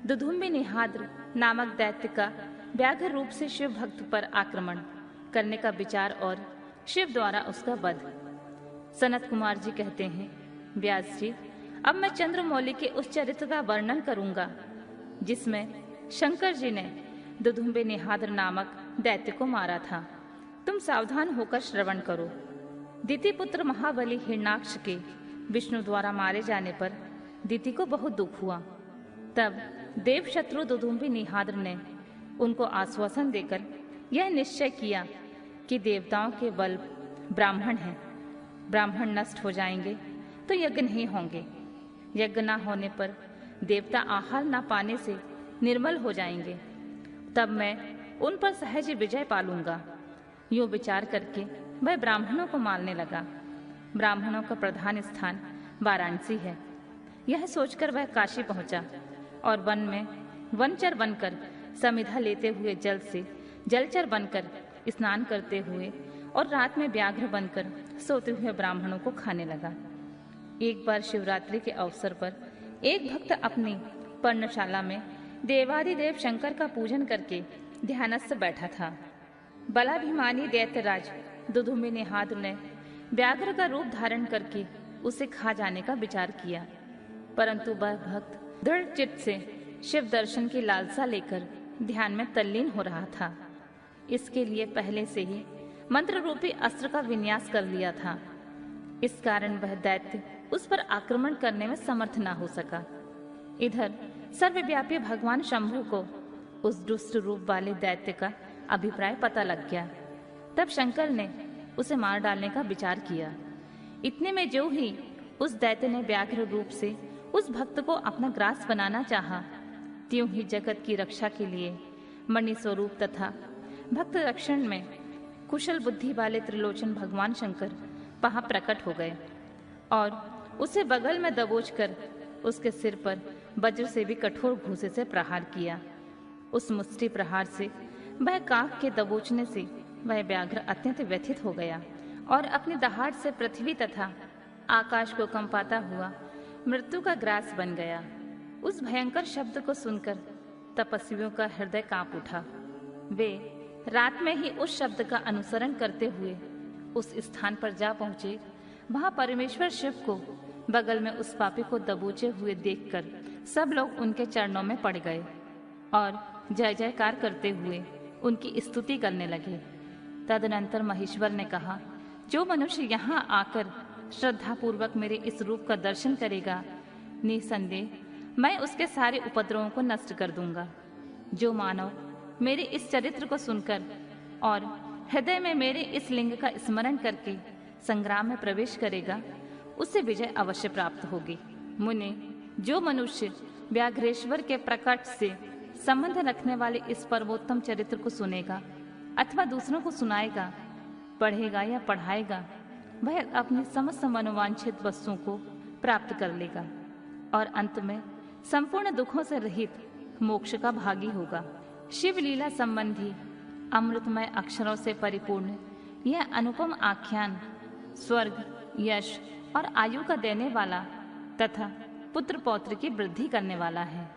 दुधुम्बि निहाद्र नामक दैत्य का व्याघ्र रूप से शिव भक्त पर आक्रमण करने का विचार और शिव द्वारा उसका वध। सनत कुमार जी कहते हैं, व्यास जी, अब मैं चंद्रमौली के उस चरित्र का वर्णन करूंगा जिसमें शंकर जी ने दुधुम्बि निहाद्र नामक दैत्य को मारा था। तुम सावधान होकर श्रवण करो। दिति पुत्र महाबली हिरणाक्ष के विष्णु द्वारा मारे जाने पर दिति को बहुत दुख हुआ। तब देव शत्रु दुधुम्बि निहाद्र ने उनको आश्वासन देकर यह निश्चय किया कि देवताओं के बल ब्राह्मण हैं, ब्राह्मण नष्ट हो जाएंगे तो यज्ञ नहीं होंगे, यज्ञ न होने पर देवता आहार न पाने से निर्मल हो जाएंगे, तब मैं उन पर सहज विजय पालूंगा। यूं विचार करके वह ब्राह्मणों को मारने लगा। ब्राह्मणों का प्रधान स्थान वाराणसी है। यह सोचकर वह काशी पहुंचा और वन में वनचर बनकर समिधा लेते हुए जल से जलचर बनकर स्नान करते हुए और रात में व्याघ्र बनकर सोते हुए ब्राह्मणों को खाने लगा। एक बार शिवरात्रि के अवसर पर एक भक्त अपनी पर्णशाला में देवादिदेव शंकर का पूजन करके ध्यानस्थ बैठा था। बलाभिमानी दैत्यराज दुधुम्बि निहाद्र ने व्याघ्र का रूप धारण करके उसे खा जाने का विचार किया, परंतु वह भक्त दृढ़ चित्त से शिव दर्शन की लालसा लेकर ध्यान में तल्लीन हो रहा था। इसके लिए पहले से ही मंत्र रूपी अस्त्र का विन्यास कर लिया था। इस कारण वह दैत्य उस पर आक्रमण करने में समर्थ न हो सका। इधर सर्वव्यापी भगवान शंभु को उस दुष्ट रूप वाले दैत्य का अभिप्राय पता लग गया। तब शंकर ने उसे मार डालने का विचार किया। इतने में जो ही उस दैत्य ने व्याघ्र रूप से उस भक्त को अपना ग्रास बनाना चाहा, त्यों ही जगत की रक्षा के लिए मणि स्वरूप तथा भक्त रक्षण में कुशल बुद्धि वाले त्रिलोचन भगवान शंकर वहां प्रकट हो गए और उसे बगल में दबोचकर उसके सिर पर वज्र से भी कठोर घूंसे से प्रहार किया। उस मुष्टि प्रहार से वह काक के दबोचने से वह व्याघ्र अत्यंत व्यथित हो गया और अपनी दहाड़ से पृथ्वी तथा आकाश को कंपाता हुआ मृत्यु का ग्रास बन गया। उस भयंकर शब्द को सुनकर तपस्वियों का हृदय कांप उठा। वे रात में ही उस शब्द का अनुसरण करते हुए उस स्थान पर जा पहुंचे। वहां परमेश्वर शिव को बगल में उस पापी को दबोचे हुए देखकर सब लोग उनके चरणों में पड़ गए और जय जयकार करते हुए उनकी स्तुति करने लगे। तदनंतर महेश्वर ने कहा, जो मनुष्य यहाँ आकर श्रद्धापूर्वक मेरे इस रूप का दर्शन करेगा, निसंदेह मैं उसके सारे उपद्रवों को नष्ट कर दूंगा। जो मानव मेरे इस चरित्र को सुनकर और हृदय में मेरे इस लिंग का स्मरण करके संग्राम में प्रवेश करेगा, उसे विजय अवश्य प्राप्त होगी। मुने, जो मनुष्य व्याघ्रेश्वर के प्रकट से संबंध रखने वाले इस परमोत्तम चरित्र को सुनेगा अथवा दूसरों को सुनाएगा, पढ़ेगा या पढ़ाएगा, वह अपनी समस्त मनोवांछित वस्तुओं को प्राप्त कर लेगा और अंत में संपूर्ण दुखों से रहित मोक्ष का भागी होगा। शिव लीला संबंधी अमृतमय अक्षरों से परिपूर्ण यह अनुपम आख्यान स्वर्ग, यश और आयु का देने वाला तथा पुत्र पौत्र की वृद्धि करने वाला है।